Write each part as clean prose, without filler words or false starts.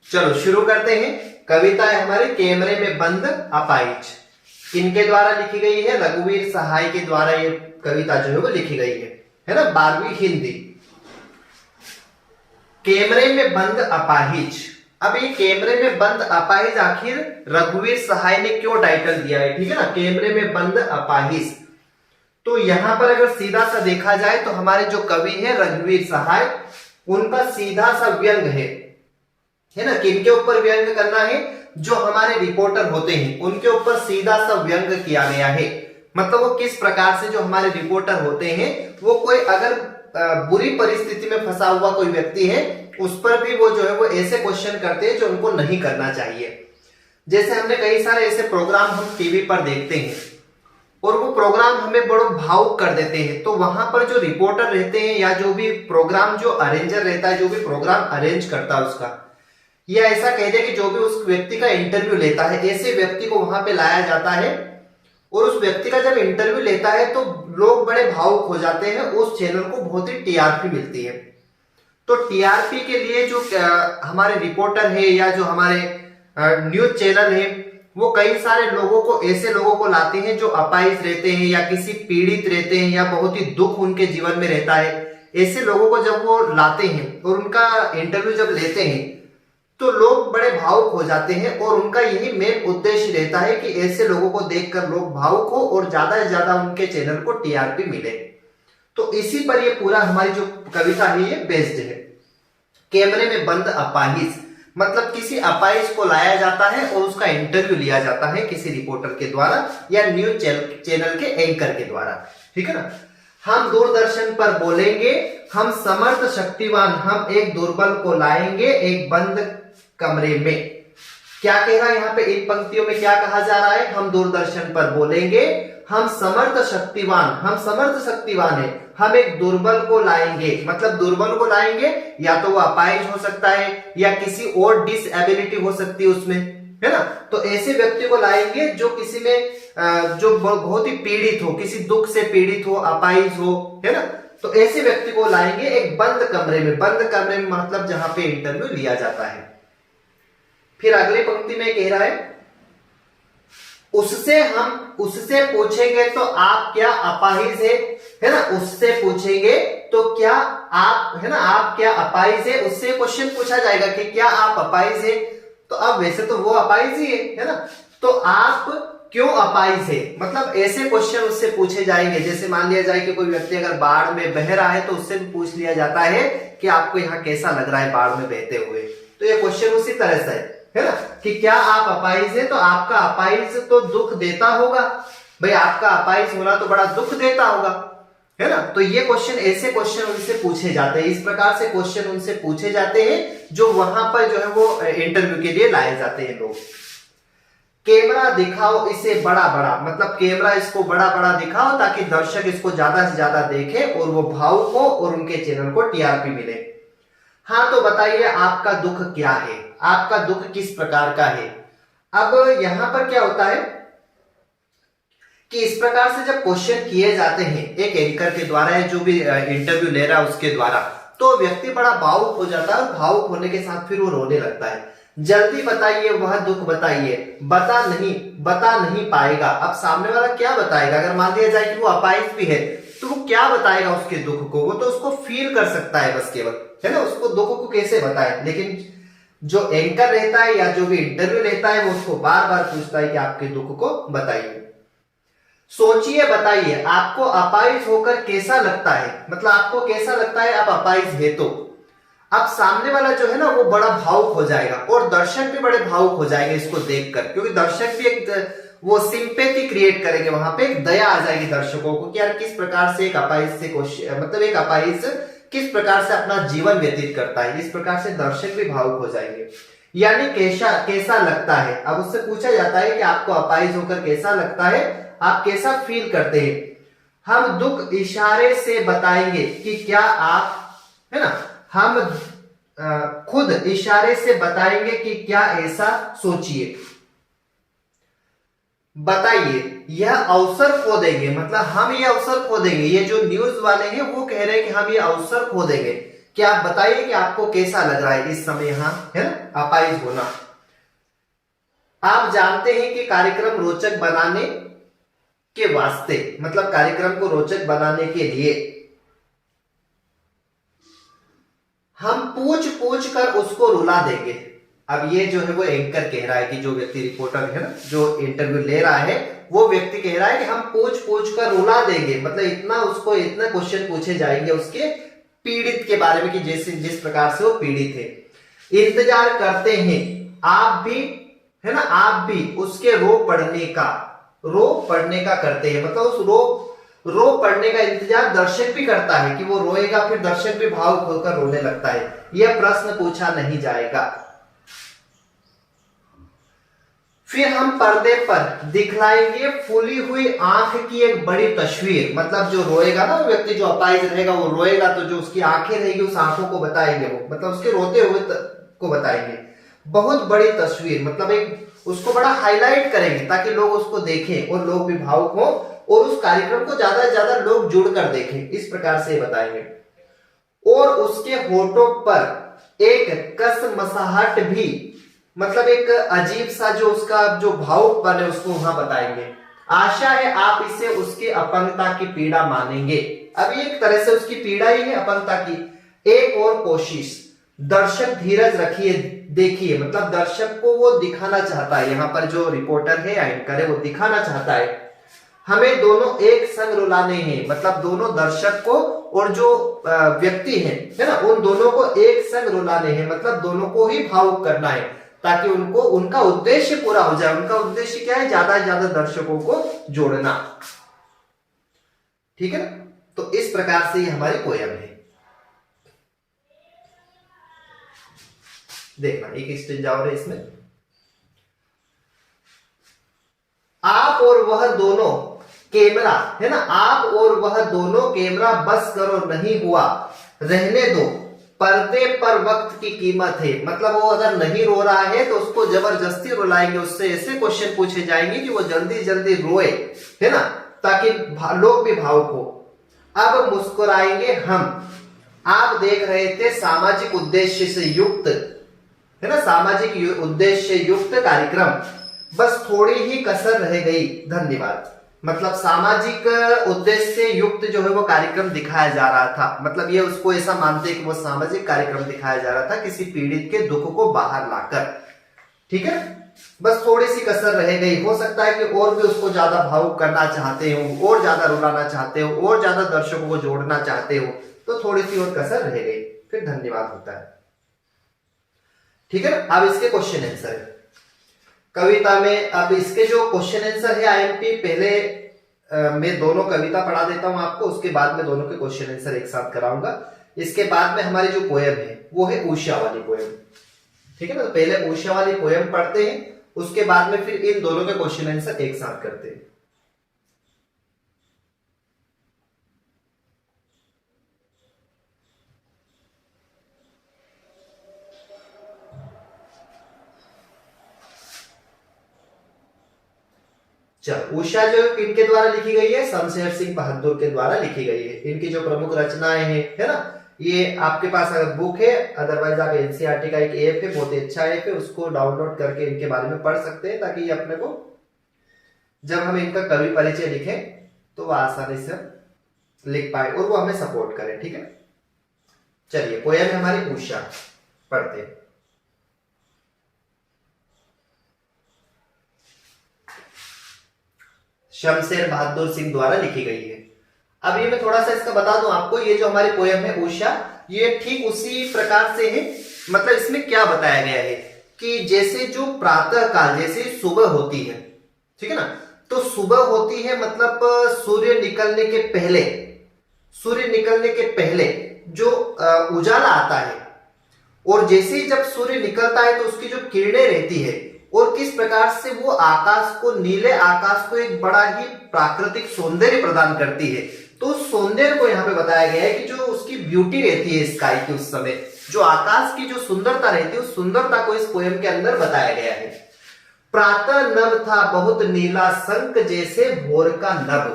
चलो शुरू करते हैं। कविता है हमारे कैमरे में बंद अपाहिज। किनके द्वारा लिखी गई है? रघुवीर सहाय के द्वारा ये कविता जो है वो लिखी गई है ना, 12वीं हिंदी। कैमरे में बंद अपाहिज। अब ये कैमरे में बंद अपाहिज आखिर रघुवीर सहाय ने क्यों टाइटल दिया है? ठीक है ना, कैमरे में बंद अपाहिज। तो यहां पर अगर सीधा सा देखा जाए तो हमारे जो कवि है रघुवीर सहाय, उनका सीधा सा व्यंग है ना। किनके ऊपर व्यंग करना है? जो हमारे रिपोर्टर होते हैं उनके ऊपर सीधा सा व्यंग किया गया है। मतलब वो किस प्रकार से जो हमारे रिपोर्टर होते हैं, वो कोई अगर बुरी परिस्थिति में फंसा हुआ कोई व्यक्ति है, उस पर भी वो जो है वो ऐसे क्वेश्चन करते हैं जो उनको नहीं करना चाहिए। जैसे हमने कई सारे ऐसे प्रोग्राम हम टीवी पर देखते हैं और वो प्रोग्राम हमें बड़ो भावुक कर देते हैं, तो वहां पर जो रिपोर्टर रहते हैं या जो भी प्रोग्राम जो अरेंजर रहता है, जो भी प्रोग्राम अरेंज करता है उसका, या ऐसा कह दे कि जो भी उस व्यक्ति का इंटरव्यू लेता है, ऐसे व्यक्ति को वहां पे लाया जाता है और उस व्यक्ति का जब इंटरव्यू लेता है तो लोग बड़े भावुक हो जाते हैं। उस चैनल को बहुत ही टीआरपी मिलती है। तो टीआरपी के लिए जो हमारे रिपोर्टर है या जो हमारे न्यूज चैनल है, वो कई सारे लोगों को, ऐसे लोगों को लाते हैं जो अपाहिज रहते हैं या किसी पीड़ित रहते हैं या बहुत ही दुख उनके जीवन में रहता है। ऐसे लोगों को जब वो लाते हैं और उनका इंटरव्यू जब लेते हैं तो लोग बड़े भावुक हो जाते हैं और उनका यही मेन उद्देश्य रहता है कि ऐसे लोगों को देखकर लोग भावुक हो और ज्यादा से ज्यादा उनके चैनल को टीआरपी मिले। तो इसी पर ये पूरा हमारी जो कविता है ये बेस्ड है। कैमरे में बंद अपाहिज मतलब किसी अपाहिज को लाया जाता है और उसका इंटरव्यू लिया जाता है किसी रिपोर्टर के द्वारा या न्यूज चैनल के एंकर के द्वारा। ठीक है ना। हम दूरदर्शन पर बोलेंगे, हम समर्थ शक्तिवान, हम एक दुर्बल को लाएंगे एक बंद कमरे में। क्या कह रहा है यहाँ पे? इन पंक्तियों में क्या कहा जा रहा है? हम दूरदर्शन पर बोलेंगे, हम समर्थ शक्तिवान, हम समर्थ शक्तिवान है, हम एक दुर्बल को लाएंगे। मतलब दुर्बल को लाएंगे या तो वो अपाहिज हो सकता है या किसी और डिसएबिलिटी हो सकती है उसमें, है ना। तो ऐसे व्यक्ति को लाएंगे जो किसी में जो बहुत ही पीड़ित हो, किसी दुख से पीड़ित हो, अपाहिज हो, है ना। तो ऐसे व्यक्ति को लाएंगे एक बंद कमरे में। बंद कमरे में मतलब जहां पे इंटरव्यू लिया जाता है। फिर अगली पंक्ति में कह रहा है, उससे पूछेंगे तो आप क्या अपाहिज है ना। उससे पूछेंगे तो क्या आप, है ना, आप क्या अपाहिज है। उससे क्वेश्चन पूछा जाएगा कि क्या आप अपाहिज है। तो अब वैसे तो वो अपाहिज ही है ना। तो आप क्यों अपाहिज है, मतलब ऐसे क्वेश्चन उससे पूछे जाएंगे। जैसे मान लिया जाए कि कोई व्यक्ति अगर बाढ़ में बह रहा है तो उससे भी पूछ लिया जाता है कि आपको यहाँ कैसा लग रहा है बाढ़ में बहते हुए। तो ये क्वेश्चन उसी तरह से है ना कि क्या आप अपाहिज है। तो आपका अपाहिज तो दुख देता होगा भाई, आपका अपाहिज होना तो बड़ा दुख देता होगा, है ना। तो ये क्वेश्चन, ऐसे क्वेश्चन उनसे पूछे जाते हैं। इस प्रकार से क्वेश्चन उनसे पूछे जाते हैं जो वहां पर जो है वो इंटरव्यू के लिए लाए जाते हैं लोग। कैमरा दिखाओ इसे बड़ा बड़ा, मतलब कैमरा इसको बड़ा बड़ा दिखाओ ताकि दर्शक इसको ज्यादा से ज्यादा देखे और वो भावुक हो और उनके चैनल को टीआरपी मिले। हाँ तो बताइए आपका दुख क्या है, आपका दुख किस प्रकार का है। अब यहां पर क्या होता है कि इस प्रकार से जब क्वेश्चन किए जाते हैं एक एंकर के द्वारा है, जो भी इंटरव्यू ले रहा है उसके द्वारा, तो व्यक्ति बड़ा भावुक हो जाता है और भावुक होने के साथ फिर वो रोने लगता है। जल्दी बताइए वह दुख बताइए, बता नहीं पाएगा। अब सामने वाला क्या बताएगा? अगर मान लिया जाए कि वो अपाहिज भी है तो वो क्या बताएगा उसके दुख को? वो तो उसको फील कर सकता है बस केवल, है ना। उसको दुख को कैसे बताए। लेकिन जो एंकर रहता है या जो भी इंटरव्यू लेता है वो उसको बार बार पूछता है कि आपके दुख को बताइए। सोचिए बताइए आपको अपाहिज होकर कैसा लगता है, मतलब आपको कैसा लगता है आप अपाहिज है तो। अब सामने वाला जो है ना वो बड़ा भावुक हो जाएगा और दर्शक भी बड़े भावुक हो जाएंगे इसको देखकर, क्योंकि दर्शक भी एक वो सिंपैथी क्रिएट करेंगे, वहां पे एक दया आ जाएगी दर्शकों को कि यार किस प्रकार से एक अपाहिज से मतलब एक अपाहिज किस प्रकार से अपना जीवन व्यतीत करता है। इस प्रकार से दर्शक भी भावुक हो जाएंगे। यानी कैसा लगता है। अब उससे पूछा जाता है कि आपको अपाहिज होकर कैसा लगता है, आप कैसा फील करते हैं। हम दुख इशारे से बताएंगे कि क्या आप, है ना, हम खुद इशारे से बताएंगे कि क्या ऐसा सोचिए। बताइए यह अवसर खो देंगे, मतलब हम ये अवसर खो देंगे। ये जो न्यूज वाले हैं वो कह रहे हैं कि हम ये अवसर खो देंगे। क्या आप बताइए कि आपको कैसा लग रहा है इस समय यहां, है ना, अपाहिज होना। आप जानते हैं कि कार्यक्रम रोचक बनाने के वास्ते, मतलब कार्यक्रम को रोचक बनाने के लिए हम पूछ पूछ कर उसको रुला देंगे। अब ये जो है वो एंकर कह रहा है कि जो व्यक्ति रिपोर्टर है ना, जो इंटरव्यू ले रहा है, वो व्यक्ति कह रहा है कि हम पूछ पूछ कर रुला देंगे, मतलब इतना उसको इतना क्वेश्चन पूछे जाएंगे उसके पीड़ित के बारे में कि जैसे जिस प्रकार से वो पीड़ित है। इंतजार करते हैं आप भी, है ना, आप भी उसके रो पड़ने का करते हैं, मतलब उस रो पड़ने का इंतजार दर्शक भी करता है कि वो रोएगा, फिर दर्शक भी भावुक होकर रोने लगता है। यह प्रश्न पूछा नहीं जाएगा। फिर हम पर्दे पर दिखलाएंगे फूली हुई आंख की एक बड़ी तस्वीर, मतलब जो रोएगा ना वो व्यक्ति, जो अपाहिज रहेगा वो रोएगा, तो जो उसकी आंखें रहेगी उस आंखों को बताएंगे, वो मतलब उसके रोते हुए को बताएंगे। बहुत बड़ी तस्वीर, मतलब एक उसको बड़ा हाईलाइट करेंगे ताकि लोग उसको देखें और लोग भी भावुक हों और उस कार्यक्रम को ज्यादा से ज्यादा लोग जुड़कर देखें, इस प्रकार से बताएंगे। और उसके होठों पर एक कसमसाहट भी, मतलब एक अजीब सा जो उसका जो भावुकपन है उसको वहां बताएंगे। आशा है आप इसे उसकी अपंगता की पीड़ा मानेंगे। अब ये एक तरह से उसकी पीड़ा ही है, अपंगता की। एक और कोशिश, दर्शक धीरज रखिए, देखिए, मतलब दर्शक को वो दिखाना चाहता है, यहाँ पर जो रिपोर्टर है या एंकर है वो दिखाना चाहता है हमें दोनों एक संग रुलाने हैं, मतलब दोनों दर्शक को और जो व्यक्ति है ना, उन दोनों को एक संग रुलाने हैं, मतलब दोनों को ही भावुक करना है ताकि उनको उनका उद्देश्य पूरा हो जाए। उनका उद्देश्य क्या है? ज्यादा से ज्यादा दर्शकों को जोड़ना। ठीक है ना? तो इस प्रकार से ये हमारी पोयम है। देखना एक स्टेंजा और है इसमें। आप और वह दोनों कैमरा, है ना, आप और वह दोनों कैमरा बस करो, नहीं हुआ रहने दो, पर्दे पर वक्त की कीमत है, मतलब वो अगर नहीं रो रहा है तो उसको जबरदस्ती रुलाएंगे, उससे ऐसे क्वेश्चन पूछे जाएंगे कि वो जल्दी जल्दी रोए, है ना, ताकि लोग भी भावुक हो। अब मुस्कुराएंगे हम, आप देख रहे थे सामाजिक उद्देश्य से युक्त, है ना, सामाजिक उद्देश्य युक्त कार्यक्रम, बस थोड़ी ही कसर रह गई, धन्यवाद। मतलब सामाजिक उद्देश्य से युक्त जो है वो कार्यक्रम दिखाया जा रहा था, मतलब ये उसको ऐसा मानते हैं कि वो सामाजिक कार्यक्रम दिखाया जा रहा था किसी पीड़ित के दुख को बाहर लाकर। ठीक है, बस थोड़ी सी कसर रह गई। हो सकता है कि और भी उसको ज्यादा भावुक करना चाहते हो, और ज्यादा रुलाना चाहते हो, और ज्यादा दर्शकों को जोड़ना चाहते हो, तो थोड़ी सी और कसर रह गई, फिर धन्यवाद होता है। ठीक है ना? अब इसके क्वेश्चन आंसर है कविता में। अब इसके जो क्वेश्चन आंसर है आईएमपी, पहले मैं दोनों कविता पढ़ा देता हूं आपको, उसके बाद में दोनों के क्वेश्चन आंसर एक साथ कराऊंगा। इसके बाद में हमारी जो पोयम है वो है उषा वाली पोयम। ठीक है ना? तो पहले उषा वाली पोयम पढ़ते हैं, उसके बाद में फिर इन दोनों के क्वेश्चन आंसर एक साथ करते हैं। चलो, उषा जो इनके द्वारा लिखी गई है, शमशेर सिंह बहादुर के द्वारा लिखी गई है। इनकी जो प्रमुख रचनाएं हैं, है ना, ये आपके पास अगर बुक है, अदरवाइज आप एनसीईआरटी का एक ऐप है, बहुत ही अच्छा ऐप है, उसको डाउनलोड करके इनके बारे में पढ़ सकते हैं, ताकि ये अपने को जब हम इनका कवि परिचय लिखें तो वो आसानी से लिख पाए और वो हमें सपोर्ट करे। ठीक है, चलिए पोयम है हमारी उषा, पढ़ते हैं। शमशेर बहादुर सिंह द्वारा लिखी गई है। अब ये मैं थोड़ा सा इसका बता दूं आपको, ये जो हमारी पोयम है उषा, ये ठीक उसी प्रकार से है। मतलब इसमें क्या बताया गया है कि जैसे जो प्रातः काल, जैसे सुबह होती है, ठीक है ना, तो सुबह होती है, मतलब सूर्य निकलने के पहले, सूर्य निकलने के पहले जो उजाला आता है, और जैसे ही जब सूर्य निकलता है तो उसकी जो किरणें रहती है और किस प्रकार से वो आकाश को, नीले आकाश को एक बड़ा ही प्राकृतिक सौंदर्य प्रदान करती है। तो उस सौंदर्य को यहाँ पे बताया गया है कि जो उसकी ब्यूटी रहती है स्काई की, उस समय जो आकाश की जो सुंदरता रहती है, उस सुंदरता को इस पोयम के अंदर बताया गया है। प्रातः नभ था बहुत नीला, शंख जैसे भोर का नभ।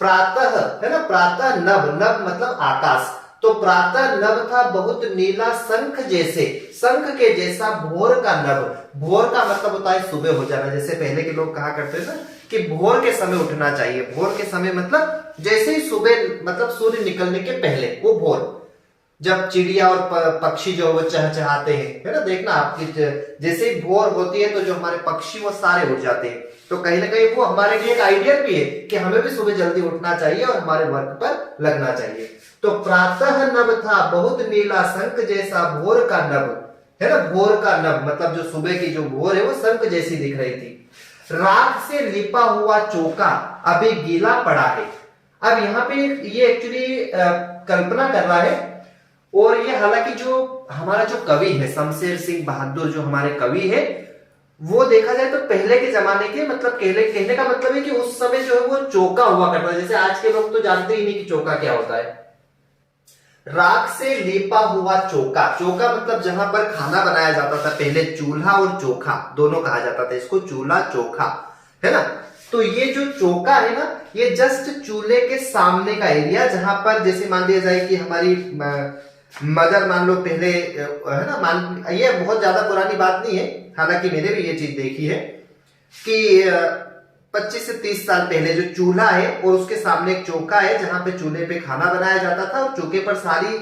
प्रातः, है ना, प्रातः नभ, नभ मतलब आकाश, तो प्रातः नभ था बहुत नीला शंख जैसे, शंख के जैसा भोर का नभ। भोर का मतलब होता है सुबह हो जाना, जैसे पहले के लोग कहा करते थे ना कि भोर के समय उठना चाहिए। भोर के समय मतलब जैसे ही सुबह, मतलब सूर्य निकलने के पहले, वो भोर, जब चिड़िया और पक्षी जो वो चहचहाते हैं, है ना, देखना आपकी जैसे ही भोर होती है तो जो हमारे पक्षी वो सारे उठ जाते हैं। तो कहीं ना कहीं वो हमारे लिए एक आइडियल भी है कि हमें भी सुबह जल्दी उठना चाहिए और हमारे वर्क पर लगना चाहिए। तो प्रातः नभ था बहुत नीला शंख जैसा भोर का नभ, है ना, भोर का नभ मतलब जो सुबह की जो भोर है वो शंख जैसी दिख रही थी। राख से लिपा हुआ चौका अभी गीला पड़ा है। अब यहाँ पे ये एक्चुअली कल्पना कर रहा है, और ये हालांकि जो हमारा जो कवि है शमशेर सिंह बहादुर, जो हमारे कवि है, वो देखा जाए तो पहले के जमाने के, मतलब कहने का मतलब है कि उस समय जो है वो चौका हुआ करता है। जैसे आज के लोग तो जानते ही नहीं कि चौका क्या होता है। राख से लेपा हुआ चौका, चौका मतलब जहां पर खाना बनाया जाता था पहले, चूल्हा और चोखा दोनों कहा जाता था इसको, चूल्हा चोखा, है ना। तो ये जो चौका है ना, ये जस्ट चूल्हे के सामने का एरिया, जहां पर जैसे मान लिया जाए कि हमारी मदर मान लो पहले, है ना, ये बहुत ज्यादा पुरानी बात नहीं है, हालांकि मैंने भी ये चीज देखी है कि 25 से 30 साल पहले जो चूल्हा है और उसके सामने एक चौका है जहां पे चूल्हे पे खाना बनाया जाता था, और चौके पर सारी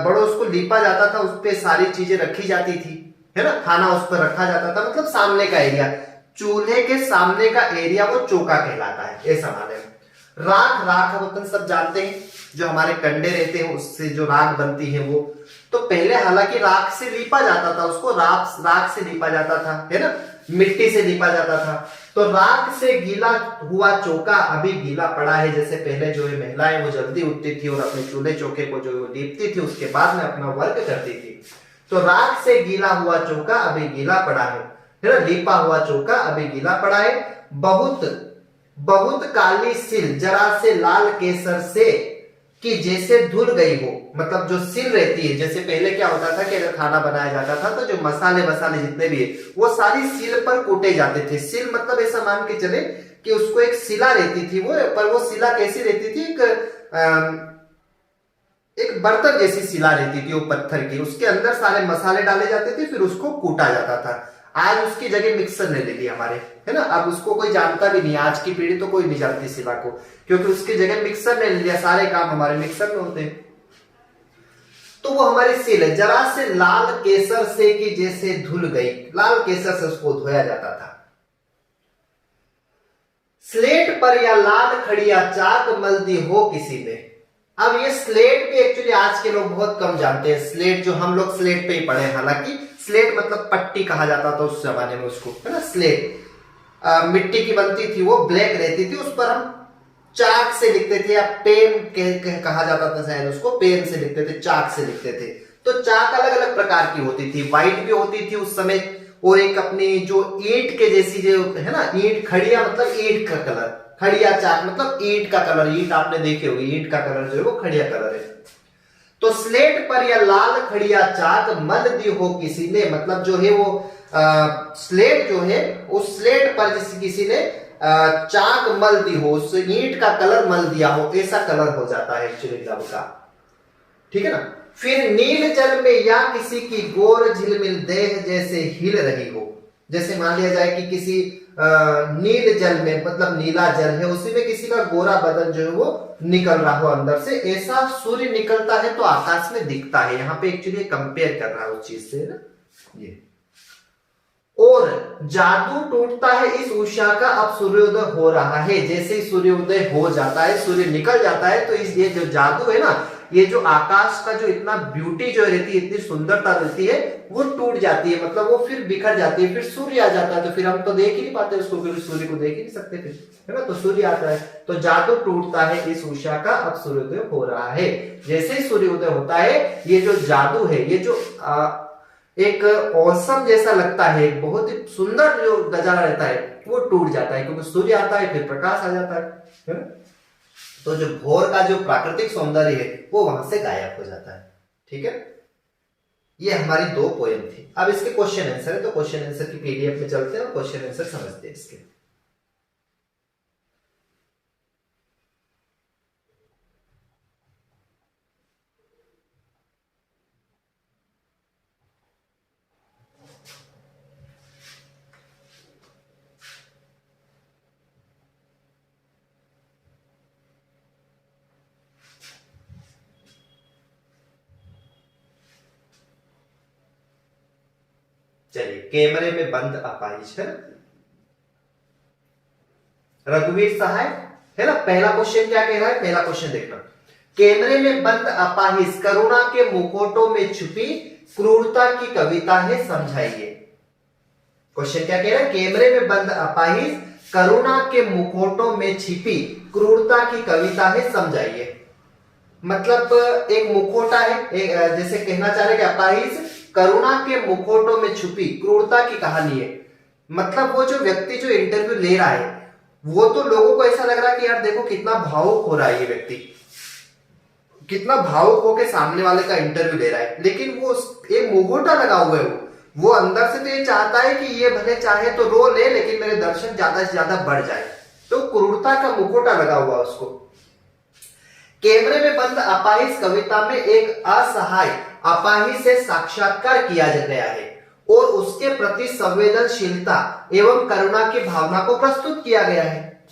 बड़ो उसको लीपा जाता था, उस पे सारी चीजें रखी जाती थी, है ना, खाना उस पर रखा जाता था, मतलब सामने का एरिया, चूल्हे के सामने का एरिया वो चौका कहलाता है, ऐसा माने। राख, राख अपन सब जानते हैं, जो हमारे कंडे रहते हैं उससे जो राख बनती है वो, तो पहले हालांकि राख से लीपा जाता था, उसको राख से लीपा जाता था, है ना, मिट्टी से लीपा जाता था। तो राख से गीला हुआ चौका अभी गीला पड़ा है। जैसे पहले जो है महिलाएं वो जल्दी उठती थी और अपने चूल्हे चौके को जो लीपती थी, उसके बाद में अपना वर्क करती थी। तो राख से गीला हुआ चौका अभी गीला पड़ा है ना, लीपा हुआ चौका अभी गीला पड़ा है। बहुत बहुत काली सिल जरा से लाल केसर से कि जैसे धुल गई हो, मतलब जो सिल रहती है, जैसे पहले क्या होता था कि अगर खाना बनाया जाता था तो जो मसाले वसाले जितने भी है वो सारी सिल पर कूटे जाते थे। सिल मतलब ऐसा मान के चले कि उसको एक सिला रहती थी वो, पर वो सिला कैसी रहती थी, एक बर्तन जैसी सिला रहती थी वो पत्थर की, उसके अंदर सारे मसाले डाले जाते थे, फिर उसको कूटा जाता था। आज उसकी जगह मिक्सर ने ले ली हमारे, है ना, अब उसको कोई जानता भी नहीं, आज की पीढ़ी तो कोई नहीं जानती सिला को, क्योंकि उसकी जगह मिक्सर ने ले लिया, सारे काम हमारे मिक्सर में होते हैं। तो वो हमारी सिल है, जरा से लाल केसर से कि जैसे धुल गई, लाल केसर से उसको धोया जाता था। स्लेट पर या लाल खड़िया चाक मलदी हो किसी ने। अब ये स्लेट भी एक्चुअली आज के लोग बहुत कम जानते हैं। स्लेट जो हम लोग स्लेट पे ही पढ़े, हालांकि स्लेट मतलब पट्टी कहा जाता था उस जमाने में उसको, है ना। स्लेट मिट्टी की बनती थी, वो ब्लैक रहती थी, उस पर हम चाक से लिखते थे, या पेन कहा जाता था शायद उसको, पेन से लिखते थे, चाक से लिखते थे। तो चाक अलग अलग प्रकार की होती थी, व्हाइट भी होती थी उस समय, और एक अपनी जो ईंट के जैसी जो है ना, ईंट, खड़िया मतलब ईंट का कलर, खड़िया चाक मतलब ईंट का कलर, ईंट आपने देखे होगी, ईंट का कलर जो है वो खड़िया कलर है। तो स्लेट पर या लाल खड़िया चाक मल दी हो किसी ने, मतलब जो है वो स्लेट जो है, उस स्लेट पर किसी ने चाक मल दी हो, उस ईंट का कलर मल दिया हो, ऐसा कलर हो जाता है एक्चुअली लब का, ठीक है ना। फिर नील जल में या किसी की गोर झिलमिल देह जैसे हिल रही हो, जैसे मान लिया जाए कि किसी नील जल में, मतलब नीला जल है, उसी में किसी का गोरा बदन जो है वो निकल रहा हो अंदर से, ऐसा सूर्य निकलता है तो आकाश में दिखता है। यहाँ पे एक्चुअली कंपेयर कर रहा है उस चीज से ना ये। और जादू टूटता है इस उषा का अब सूर्योदय हो रहा है, जैसे ही सूर्योदय हो जाता है, सूर्य निकल जाता है, तो इस ये जो जादू है ना, ये जो आकाश का जो इतना ब्यूटी जो रहती है, इतनी सुंदरता रहती है, वो टूट जाती है, मतलब वो फिर बिखर जाती है, फिर सूर्य आ जाता है, तो फिर हम तो देख ही नहीं पाते उसको, फिर सूर्य को देख ही नहीं सकते फिर, है ना। तो सूर्य आता है, तो जादू टूटता है इस उषा का अब सूर्योदय हो रहा है। जैसे ही सूर्योदय होता है, ये जो जादू है, ये जो एक औसम जैसा लगता है, बहुत ही सुंदर जो नजारा रहता है, वो टूट जाता है, क्योंकि सूर्य आता है, फिर प्रकाश आ जाता है ना? तो जो भोर का जो प्राकृतिक सौंदर्य है वो वहां से गायब हो जाता है, ठीक है। ये हमारी 2 पोएम थी। अब इसके क्वेश्चन आंसर है, तो क्वेश्चन आंसर की पीडीएफ में चलते हैं और क्वेश्चन आंसर समझते हैं इसके। चलिए, कैमरे में बंद अपाहिज है रघुवीर सहाय, है ना। पहला क्वेश्चन क्या कह रहा है, पहला क्वेश्चन देखना, कैमरे में बंद अपाहिज करुणा के मुखौटों में छुपी क्रूरता की कविता है, समझाइए। क्वेश्चन क्या कह रहा है, कैमरे में बंद अपाहिज करुणा के मुखौटों में छिपी क्रूरता की कविता है, समझाइए। मतलब एक मुखौटा है, एक जैसे कहना चाह रहे कि अपाहिज करुणा के मुखौटों में छुपी क्रूरता की कहानी है। मतलब वो जो व्यक्ति जो इंटरव्यू ले रहा है वो तो लोगों को ऐसा लग रहा है कि यार देखो कितना भावुक हो रहा है ये व्यक्ति, कितना भावुक होकर सामने वाले का इंटरव्यू ले रहा है, लेकिन वो एक मुखौटा लगा हुआ है, वो अंदर से तो ये चाहता है कि ये भले चाहे तो रो ले लेकिन मेरे दर्शक ज्यादा से ज्यादा बढ़ जाए, तो क्रूरता का मुखौटा लगा हुआ उसको। कैमरे में बंद अपाहिज कविता में एक असहाय अपाहिज से साक्षात्कार किया गया है और उसके प्रति संवेदनशीलता एवं करुणा की भावना को प्रस्तुत किया गया है।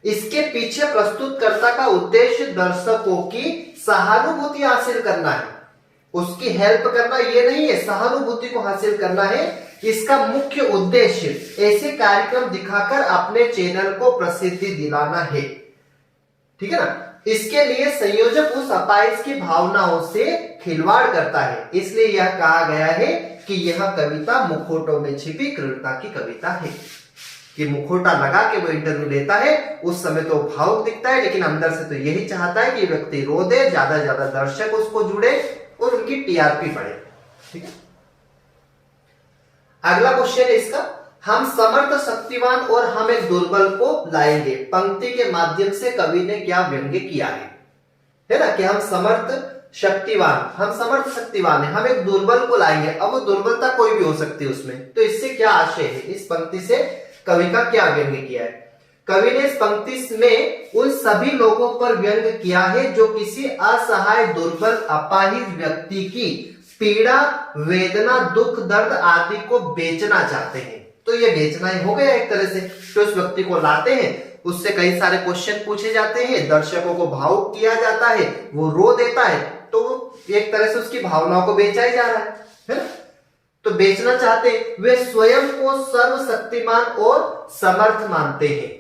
इसके पीछे प्रस्तुतकर्ता का उद्देश्य दर्शकों की सहानुभूति हासिल करना है, उसकी हेल्प करना ये नहीं है, सहानुभूति को हासिल करना है। इसका मुख्य उद्देश्य ऐसे कार्यक्रम दिखाकर अपने चैनल को प्रसिद्धि दिलाना है, ठीक है ना। इसके लिए संयोजक उस अपाहिज की भावनाओं से खिलवाड़ करता है, इसलिए यह कहा गया है कि यह कविता मुखौटों में छिपी क्रूरता की कविता है। कि मुखौटा लगा के वो इंटरव्यू लेता है, उस समय तो भावुक दिखता है लेकिन अंदर से तो यही चाहता है कि व्यक्ति रो दे, ज्यादा से ज्यादा दर्शक उसको जुड़े और उनकी टीआरपी बढ़े, ठीक है। अगला क्वेश्चन है इसका, हम समर्थ शक्तिवान और हम एक दुर्बल को लाएंगे, पंक्ति के माध्यम से कवि ने क्या व्यंग्य किया है ना। कि हम समर्थ शक्तिवान, हम समर्थ शक्तिवान है, हम एक दुर्बल को लाएंगे। अब वो दुर्बलता कोई भी हो सकती है उसमें, तो इससे क्या आशय है, इस पंक्ति से कवि का क्या व्यंग्य किया है। कवि ने इस पंक्ति में उन सभी लोगों पर व्यंग्य किया है जो किसी असहाय दुर्बल अपाहिज व्यक्ति की पीड़ा वेदना दुख दर्द आदि को बेचना चाहते हैं। तो ये बेचना ही हो गया एक तरह से, तो उस व्यक्ति को लाते हैं, उससे कई सारे क्वेश्चन पूछे जाते हैं, दर्शकों को भावुक किया जाता है, वो रो देता है, तो एक तरह से उसकी भावनाओं को बेचा ही जा रहा है ना। तो बेचना चाहते, वे स्वयं को सर्वशक्तिमान और समर्थ मानते हैं,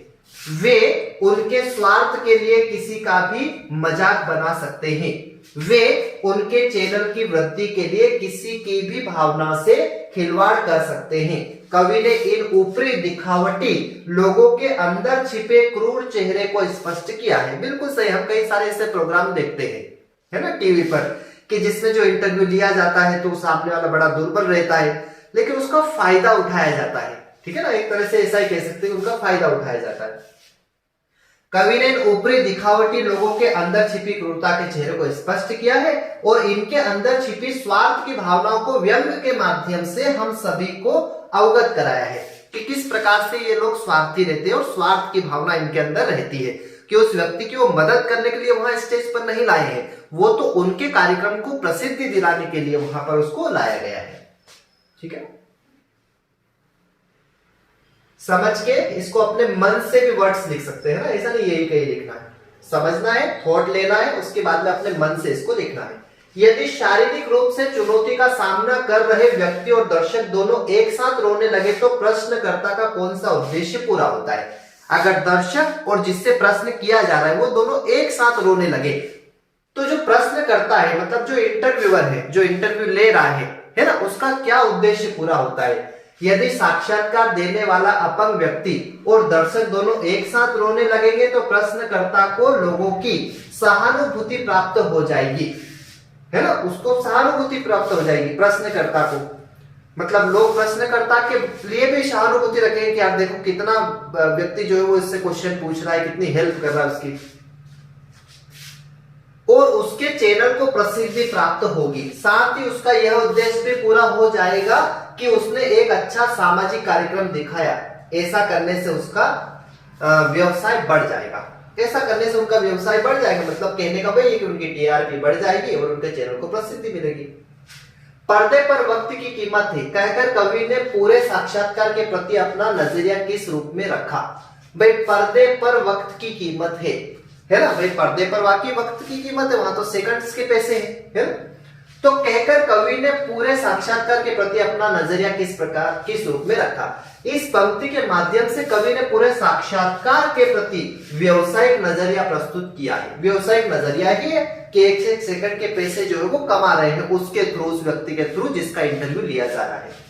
वे उनके स्वार्थ के लिए किसी का भी मजाक बना सकते हैं, वे उनके चैनल की वृद्धि के लिए किसी की भी भावना से खिलवाड़ कर सकते हैं। कवि ने इन ऊपरी दिखावटी लोगों के अंदर छिपे क्रूर चेहरे को स्पष्ट किया है। बिल्कुल सही, हम कई सारे ऐसे प्रोग्राम देखते हैं, है ना, टीवी पर, कि जिसमें जो इंटरव्यू लिया जाता है तो सामने वाला बड़ा दुर्बल रहता है लेकिन उसका फायदा उठाया जाता है, ठीक है ना। एक तरह से ऐसा ही कह सकते हैं, उनका फायदा उठाया जाता है। कवि ने इन ऊपरी दिखावटी लोगों के अंदर छिपी क्रूरता के चेहरे को स्पष्ट किया है और इनके अंदर छिपी स्वार्थ की भावनाओं को व्यंग्य के माध्यम से हम सभी को अवगत कराया है कि किस प्रकार से ये लोग स्वार्थी रहते हैं और स्वार्थ की भावना इनके अंदर रहती है, कि उस व्यक्ति की वो मदद करने के लिए वहां स्टेज पर नहीं लाए हैं, वो तो उनके कार्यक्रम को प्रसिद्धि दिलाने के लिए वहां पर उसको लाया गया है, ठीक है। समझ के इसको अपने मन से भी वर्ड्स लिख सकते हैं ना, ऐसा नहीं यही कहीं लिखना है, समझना है, थॉट लेना है, उसके बाद में अपने मन से इसको लिखना है। यदि शारीरिक रूप से चुनौती का सामना कर रहे व्यक्ति और दर्शक दोनों एक साथ रोने लगे तो प्रश्नकर्ता का कौन सा उद्देश्य पूरा होता है। अगर दर्शक और जिससे प्रश्न किया जा रहा है वो दोनों एक साथ रोने लगे तो जो प्रश्न करता है, मतलब जो इंटरव्यूअर है, जो इंटरव्यू ले रहा है ना, उसका क्या उद्देश्य पूरा होता है। यदि साक्षात्कार देने वाला अपंग व्यक्ति और दर्शक दोनों एक साथ रोने लगेंगे तो प्रश्नकर्ता को लोगों की सहानुभूति प्राप्त हो जाएगी, है ना, उसको सहानुभूति प्राप्त हो जाएगी प्रश्नकर्ता को। मतलब लोग प्रश्नकर्ता के लिए भी सहानुभूति रखेंगे कि यार देखो कितना व्यक्ति जो है वो इससे क्वेश्चन पूछ रहा है, कितनी हेल्प कर रहा है उसकी, और उसके चैनल को प्रसिद्धि प्राप्त होगी। साथ ही उसका यह उद्देश्य भी पूरा हो जाएगा कि उसने एक अच्छा सामाजिक कार्यक्रम दिखाया। ऐसा करने से उसका व्यवसाय बढ़ जाएगा, ऐसा करने से उनका व्यवसाय बढ़ जाएगा। मतलब कहने का वही है कि उनकी टीआरपी बढ़ जाएगी और उनके चैनल को प्रसिद्धि मिलेगी। पर्दे पर वक्त की कीमत है कहकर कवि ने पूरे साक्षात्कार के प्रति अपना नजरिया किस रूप में रखा। भाई पर्दे पर वक्त की कीमत है ना, भाई पर्दे पर वाकई वक्त की कीमत है, वहां तो सेकंड्स के पैसे हैं, है ना। तो कहकर कवि ने पूरे साक्षात्कार के प्रति अपना नजरिया किस रूप में रखा। इस पंक्ति के माध्यम से कवि ने पूरे साक्षात्कार के प्रति व्यवसायिक नजरिया प्रस्तुत किया है। व्यवसायिक नजरिया ही है कि एक सेकंड के पैसे जो है वो कमा रहे हैं उसके थ्रू, उस व्यक्ति के थ्रू जिसका इंटरव्यू लिया जा रहा है।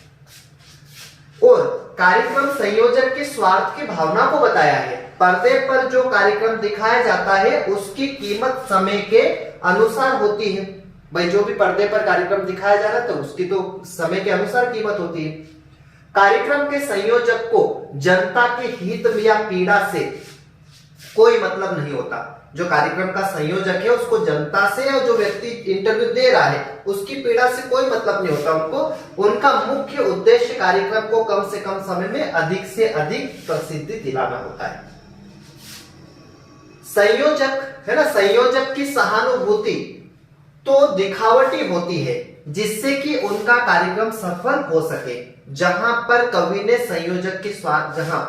और कार्यक्रम संयोजक के स्वार्थ की भावना को बताया है। पर्दे पर जो कार्यक्रम दिखाया जाता है उसकी कीमत समय के अनुसार होती है। भाई जो भी पर्दे पर कार्यक्रम दिखाया जा रहा है तो उसकी तो समय के अनुसार कीमत होती है। कार्यक्रम के संयोजक को जनता के हित या पीड़ा से कोई मतलब नहीं होता। जो कार्यक्रम का संयोजक है उसको जनता से और जो व्यक्ति इंटरव्यू दे रहा है उसकी पीड़ा से कोई मतलब नहीं होता उनको। उनका मुख्य उद्देश्य कार्यक्रम को कम से कम समय में अधिक से अधिक प्रसिद्धि दिलाना होता है। संयोजक है ना, संयोजक की सहानुभूति तो दिखावटी होती है जिससे कि उनका कार्यक्रम सफल हो सके। जहां पर कवि ने संयोजक की स्वार्थ, जहां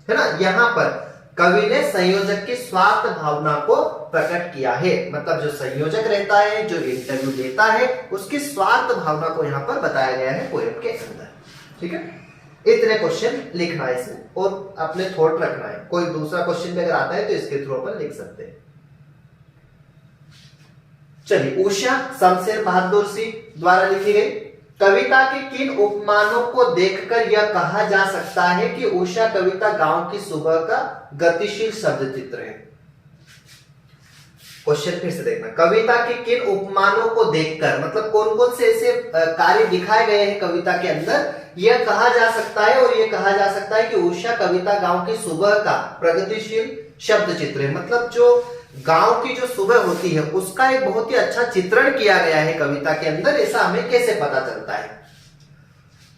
है ना, यहां पर कवि ने संयोजक की स्वार्थ भावना को प्रकट किया है। मतलब जो संयोजक रहता है, जो इंटरव्यू लेता है, उसकी स्वार्थ भावना को यहां पर बताया गया है पोएम के अंदर। ठीक है, इतने क्वेश्चन लिखना है इसमें और अपने थॉट रखना है। कोई दूसरा क्वेश्चन भी अगर आता है तो इसके थ्रू अपन लिख सकते हैं। चलिए, उषा शमशेर बहादुर सिंह द्वारा लिखी गई कविता के किन उपमानों को देखकर यह कहा जा सकता है कि उषा कविता गांव की सुबह का गतिशील शब्द चित्र है। क्वेश्चन फिर से देखना, कविता के किन उपमानों को देखकर, मतलब कौन कौन से ऐसे कार्य दिखाए गए हैं कविता के अंदर, यह कहा जा सकता है और यह कहा जा सकता है कि उषा कविता गांव की सुबह का प्रगतिशील शब्द चित्र है। मतलब जो गांव की जो सुबह होती है उसका एक बहुत ही अच्छा चित्रण किया गया है कविता के अंदर। ऐसा हमें कैसे पता चलता है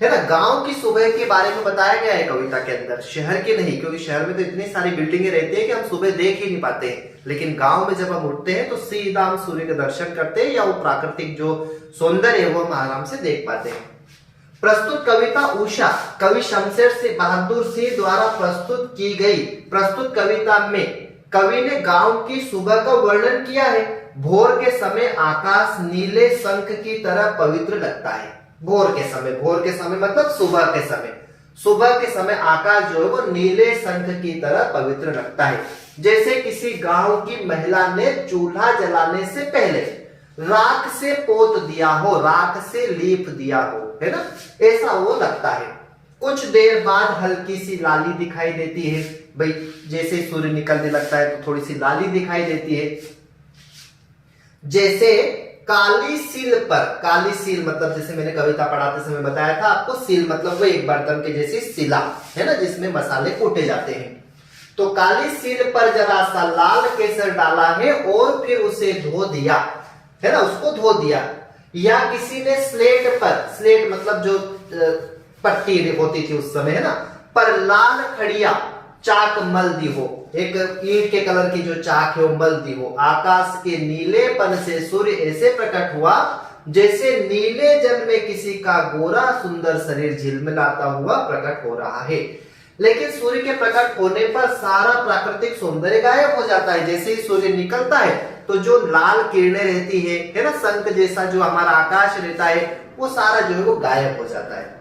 ना, गांव की सुबह के बारे में बताया गया है कविता के अंदर, शहर की नहीं, क्योंकि शहर में तो इतनी सारी बिल्डिंगें रहती है कि हम सुबह देख ही नहीं पाते हैं। लेकिन गांव में जब हम उठते हैं तो सीधा हम सूर्य के दर्शन करते हैं या वो प्राकृतिक जो सौंदर्य है वो हम आराम से देख पाते हैं। प्रस्तुत कविता उषा कवि शमशेर बहादुर सिंह द्वारा प्रस्तुत की गई प्रस्तुत कविता में कवि ने गांव की सुबह का वर्णन किया है। भोर के समय आकाश नीले शंख की तरह पवित्र लगता है। भोर के समय मतलब सुबह के समय आकाश जो है वो नीले शंख की तरह पवित्र लगता है, जैसे किसी गांव की महिला ने चूल्हा जलाने से पहले राख से पोत दिया हो, राख से लीप दिया हो, है ना, ऐसा वो लगता है। कुछ देर बाद हल्की सी लाली दिखाई देती है। भाई जैसे सूर्य निकलने लगता है तो थोड़ी सी लाली दिखाई देती है। जैसे काली सील मतलब जैसे मैंने कविता पढ़ाते समय बताया था आपको, सील मतलब वो एक बर्तन के जैसी सिला है ना जिसमें मसाले कूटे जाते हैं। तो काली सील पर जरा सा लाल केसर डाला है और फिर उसे धो दिया, है ना, उसको धो दिया। या किसी ने स्लेट मतलब जो पट्टी होती थी उस समय, है ना, पर लाल खड़िया चाक मल दी हो, एक ईंट के कलर की जो चाक है वो मल दी हो। आकाश के नीलेपन से सूर्य ऐसे प्रकट हुआ जैसे नीले जल में किसी का गोरा सुंदर शरीर झिलमिलाता हुआ प्रकट हो रहा है। लेकिन सूर्य के प्रकट होने पर सारा प्राकृतिक सौंदर्य गायब हो जाता है। जैसे ही सूर्य निकलता है तो जो लाल किरणें रहती है ना, शंख जैसा जो हमारा आकाश रहता है, वो सारा जो है वो गायब हो जाता है।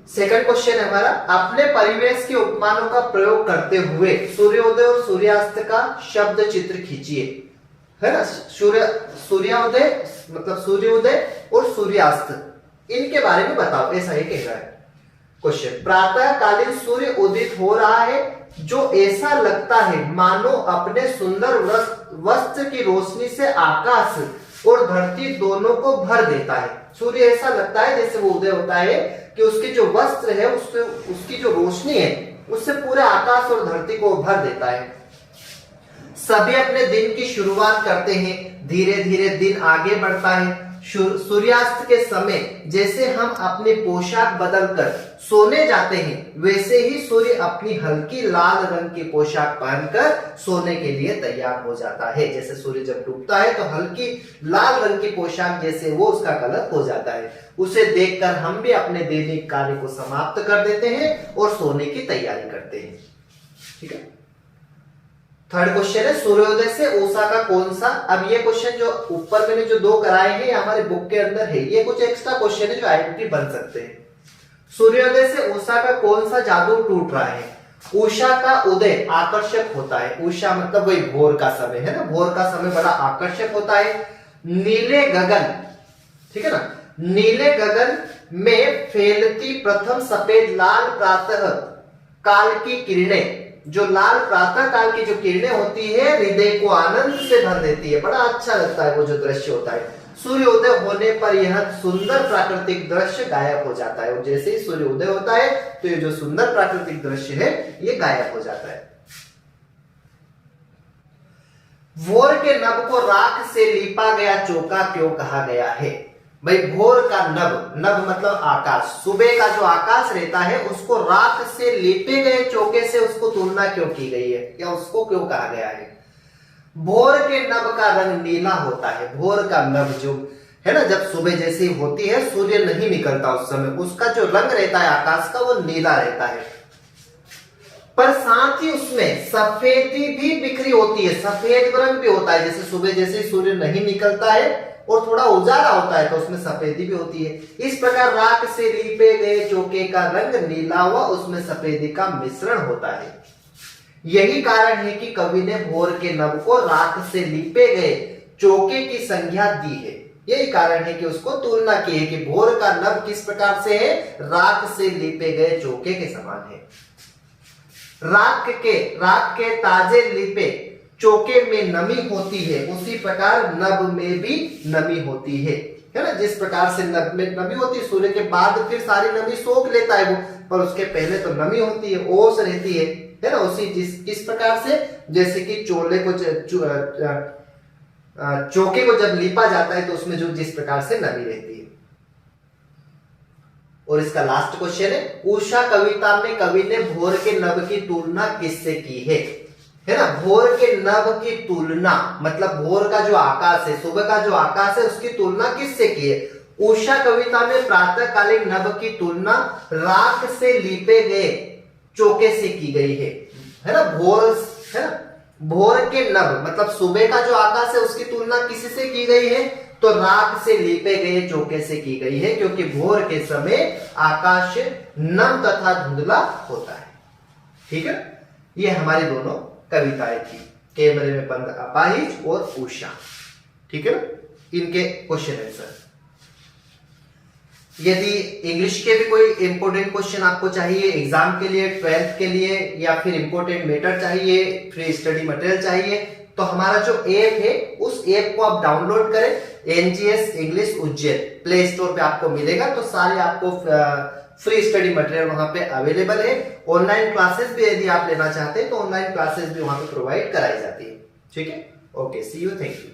सेकंड क्वेश्चन है हमारा, अपने परिवेश के उपमानों का प्रयोग करते हुए सूर्योदय और सूर्यास्त का शब्द चित्र खींचिए, है ना। सूर्योदय मतलब सूर्योदय और सूर्यास्त, इनके बारे में बताओ, ऐसा ही कह रहा है क्वेश्चन। प्रातः कालीन सूर्य उदित हो रहा है जो ऐसा लगता है मानो अपने सुंदर वस्त्र की रोशनी से आकाश और धरती दोनों को भर देता है। सूर्य ऐसा लगता है जैसे वो उदय होता है कि उसके जो वस्त्र है उसकी जो रोशनी है उससे पूरे आकाश और धरती को भर देता है। सभी अपने दिन की शुरुआत करते हैं, धीरे धीरे दिन आगे बढ़ता है। सूर्यास्त के समय जैसे हम अपनी पोशाक बदलकर सोने जाते हैं, वैसे ही सूर्य अपनी हल्की लाल रंग की पोशाक पहनकर सोने के लिए तैयार हो जाता है। जैसे सूर्य जब डूबता है तो हल्की लाल रंग की पोशाक जैसे वो उसका कलर हो जाता है। उसे देखकर हम भी अपने दैनिक कार्य को समाप्त कर देते हैं और सोने की तैयारी करते हैं। ठीक है, थर्ड क्वेश्चन है सूर्योदय से ओसा का कौन सा। अब ये क्वेश्चन जो ऊपर मैंने जो दो कराए हैं हमारे बुक के अंदर है, ये कुछ एक्स्ट्रा क्वेश्चन है जो आइडेंटिटी बन सकते हैं। सूर्योदय से उषा का कौन सा जादू टूट रहा है। उषा का उदय आकर्षक होता है, उषा मतलब वही भोर का समय है ना, भोर का समय बड़ा आकर्षक होता है। नीले गगन, ठीक है ना, नीले गगन में फैलती प्रथम सफेद लाल प्रातः काल की किरणें, जो लाल प्रातः काल की जो किरणें होती है हृदय को आनंद से भर देती है, बड़ा अच्छा लगता है वो जो दृश्य होता है। सूर्योदय होने पर यह सुंदर प्राकृतिक दृश्य गायब हो जाता है, और जैसे ही सूर्योदय होता है तो ये जो सुंदर प्राकृतिक दृश्य है ये गायब हो जाता है। भोर के नभ को राख से लीपा गया चौका क्यों कहा गया है। भाई भोर का नभ, नभ मतलब आकाश, सुबह का जो आकाश रहता है उसको राख से लीपे गए चौके से उसको तुलना क्यों की गई है, या उसको क्यों कहा गया है। भोर के नभ का रंग नीला होता है, भोर का नभ जो है ना, जब सुबह जैसी होती है सूर्य नहीं निकलता उस समय, उसका जो रंग रहता है आकाश का वो नीला रहता है, पर साथ ही उसमें सफेदी भी बिखरी होती है, सफेद रंग भी होता है, जैसे सुबह जैसे सूर्य नहीं निकलता है और थोड़ा उजाला होता है तो उसमें सफेदी भी होती है। इस प्रकार राख से लीपे गए चौके का रंग नीला हुआ, उसमें सफेदी का मिश्रण होता है। यही कारण है कि कवि ने भोर के नभ को राख से लीपे गए चौके की संज्ञा दी है। यही कारण है कि उसको तुलना की है कि भोर का नभ किस प्रकार से है, राख से लीपे गए चौके के समान है। राख के ताजे लिपे चौके में नमी होती है, उसी प्रकार नभ में भी नमी होती है ना। जिस प्रकार से नभ में नमी होती है, सूर्य के बाद फिर सारी नमी सोख लेता है वो, पर उसके पहले तो नमी होती है, ओस रहती है ना। उसी किस प्रकार से, जैसे कि चोले को चौके को जब लीपा जाता है तो उसमें जो जिस प्रकार से नमी रहती है। और इसका लास्ट क्वेश्चन है, उषा कविता में कवि ने भोर के नभ की तुलना किससे की है ना। भोर के नभ की तुलना मतलब भोर का जो आकाश है, सुबह का जो आकाश है उसकी तुलना किससे की है। उषा कविता में प्रातःकालीन नभ की तुलना राख से लीपे गए चौके से की गई है ना। भोर है ना, भोर के नभ मतलब सुबह का जो आकाश है उसकी तुलना किससे की गई है, तो राख से लीपे गए चौके से की गई है, क्योंकि भोर के समय आकाश नम तथा धुंधला होता है। ठीक है, ये हमारी दोनों कविताएं थी, कैमरे में बंद अपाहिज और उषा। ठीक है ना, इनके क्वेश्चन आंसर। यदि इंग्लिश के भी कोई इंपोर्टेंट क्वेश्चन आपको चाहिए एग्जाम के लिए, 12th के लिए, या फिर इंपोर्टेंट मैटर चाहिए, फ्री स्टडी मटेरियल चाहिए, तो हमारा जो ऐप है उस ऐप को आप डाउनलोड करें, NGS English Ujjain, play store पे आपको मिलेगा। तो सारे आपको फ्री स्टडी मटेरियल वहां पे अवेलेबल है। ऑनलाइन क्लासेस भी यदि आप लेना चाहते हैं तो ऑनलाइन क्लासेस भी वहां पे प्रोवाइड कराई जाती है। ठीक है, okay, see you, thank you.